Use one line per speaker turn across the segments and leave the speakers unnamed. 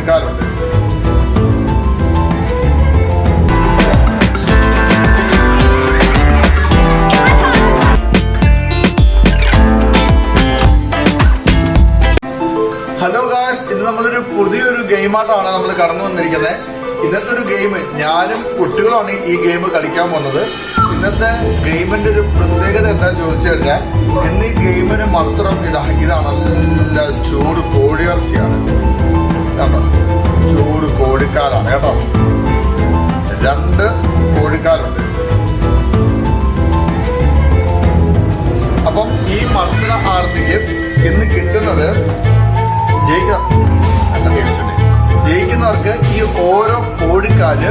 കോഴിക്കാലുണ്ട്. Hello guys, ഇത് നമ്മളൊരു പുതിയൊരു ഗെയിമായിട്ടാണ് നമ്മൾ കടന്നു വന്നിരിക്കുന്നത്. ഇന്നത്തെ ഒരു ഗെയിം ഞാനും കുട്ടികളാണ് ഈ ഗെയിം കളിക്കാൻ പോകുന്നത്. ഇന്നത്തെ ഗെയിമിന്റെ ഒരു പ്രത്യേകത എന്താണെന്ന് ചോദിച്ചു കഴിഞ്ഞാൽ, ഇന്ന് ഈ ഗെയിമിന് മത്സരം ഇതാണ് നല്ല ചൂട് കോഴിയിറച്ചിയാണ് കേട്ടോ. ചൂട് കോഴിക്കാലാണ് കേട്ടോ. 2 കോഴിക്കാലുണ്ട്. അപ്പം ഈ മത്സരാർത്ഥിക്ക് ഇന്ന് കിട്ടുന്നത് ജയിക്കുന്നവർക്ക് ഈ ഓരോ കോഴിക്കാല്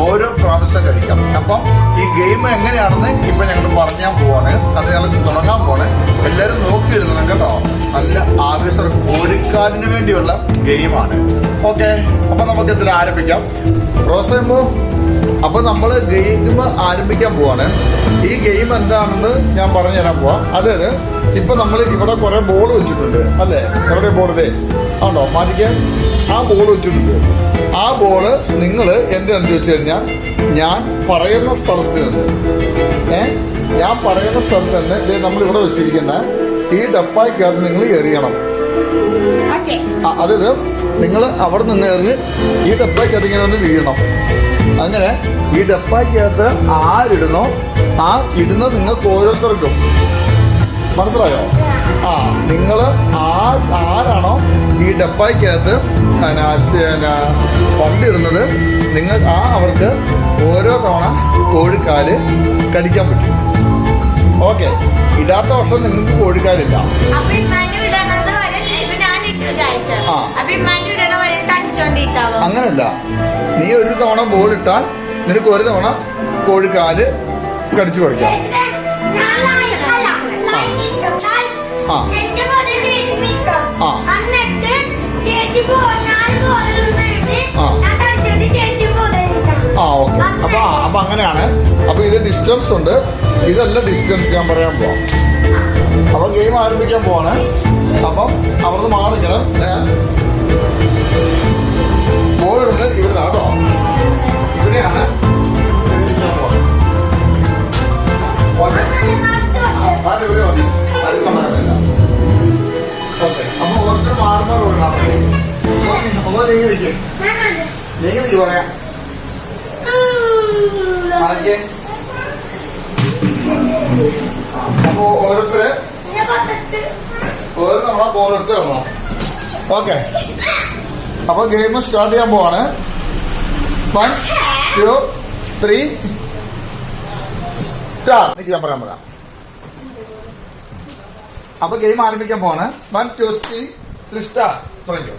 ഓരോ പ്രാവശ്യം കഴിക്കാം. അപ്പം ഈ ഗെയിം എങ്ങനെയാണെന്ന് ഇപ്പൊ ഞങ്ങൾ പറഞ്ഞാൻ പോവാണ്. അത് ഞങ്ങൾ തുടങ്ങാൻ പോവാണ്. എല്ലാവരും നോക്കിയിരുന്നോ കേട്ടോ. നല്ല ആവേശ കോഴിക്കാലിന് വേണ്ടിയുള്ള ഗെയിമാണ്. ഓക്കെ, അപ്പൊ നമുക്ക് ഇതിൽ ആരംഭിക്കാം. റോസേമോ, അപ്പൊ നമ്മള് ഗെയിം ആരംഭിക്കാൻ പോവാണ്. ഈ ഗെയിം എന്താണെന്ന് ഞാൻ പറഞ്ഞുതരാൻ പോവാം. അതായത് ഇപ്പൊ നമ്മൾ ഇവിടെ കുറെ ബോൾ വെച്ചിട്ടുണ്ട് അല്ലേ? എവിടെ ബോൾ? ഇതേ ആണോ മാറ്റിക്കാൻ? ആ ബോൾ വെച്ചിട്ടുണ്ട്. ആ ബോള് നിങ്ങൾ എന്താണെന്ന് ചോദിച്ചു കഴിഞ്ഞാൽ, ഞാൻ പറയുന്ന സ്ഥലത്ത് നിന്ന് ഞാൻ പറയുന്ന സ്ഥലത്ത് നിന്ന് ഇതേ നമ്മൾ ഇവിടെ വെച്ചിരിക്കുന്ന ഈ ഡപ്പായ്ക്കകത്ത് നിങ്ങൾ എറിയണം. അതായത് നിങ്ങൾ അവിടെ നിന്ന് എറിഞ്ഞ് ഈ ഡപ്പായ്ക്കകത്ത് ഇങ്ങനെ ഒന്ന് വീഴണം. അങ്ങനെ ഈ ഡപ്പായ്ക്കകത്ത് ആരിടുന്നോ ആ ഇടുന്നത് നിങ്ങൾക്ക് ഓരോരുത്തർക്കും മനസ്സിലായോ? നിങ്ങൾ ആരാണോ ഈ ഡപ്പായ്ക്കകത്ത് പണ്ടിടുന്നത് നിങ്ങൾ അവർക്ക് ഓരോ തവണ കോഴിക്കാല് കടിക്കാൻ പറ്റും. ഓക്കെ, ഇടാത്ത വർഷം നിങ്ങൾക്ക് കോഴിക്കാലില്ല. അങ്ങനല്ല, നീ ഒരു തവണ ബോൾ ഇട്ടാൽ നിനക്ക് ഒരു തവണ കോഴിക്കാല് കടിച്ചു പറിക്കാം. ഓക്കെ, അപ്പൊ അങ്ങനെയാണ്. അപ്പൊ ഇത് ഡിസ്റ്റൻസ് ഉണ്ട്. ഇതല്ല ഡിസ്റ്റൻസ് ഞാൻ പറയാൻ പോവാം. അപ്പൊ ഗെയിം ആരംഭിക്കാൻ പോവാണ്. അപ്പം അവിടുന്ന് മാറിക്കണം. ബോൾ ഇടുന്നത് ഇവിടുന്ന് കേട്ടോ. ഇവിടെയാണ്. ഇവിടെ മതി. അത് കൊണ്ടാകത്തില്ല. ഓക്കെ, അപ്പൊ ഓരോരുത്തർ മാറുമാർ വിടാൻ വേണ്ടി നീങ്ങി പറയാം. അപ്പൊ ഓരോരുത്തര് ഓരോ നമ്മളെ ബോൾ എടുത്ത് തരണം. ഓക്കെ, അപ്പൊ ഗെയിം സ്റ്റാർട്ട് ചെയ്യാൻ പോവാണ്. 1 2 3 സ്റ്റാർട്ട്. ഞാൻ പറയാം. അപ്പൊ ഗെയിം ആരംഭിക്കാൻ പോവാണ്. 1 2 3 സ്റ്റാർട്ട്. തുടങ്ങിയോ?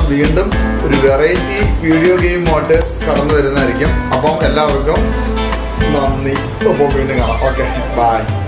ഞങ്ങൾ വീണ്ടും ഒരു വെറൈറ്റി വീഡിയോ ഗെയിമുമായിട്ട് കടന്നു വരുന്നതായിരിക്കും. അപ്പം എല്ലാവർക്കും നന്ദി. അപ്പോൾ വീണ്ടും കാണാം. Okay, by.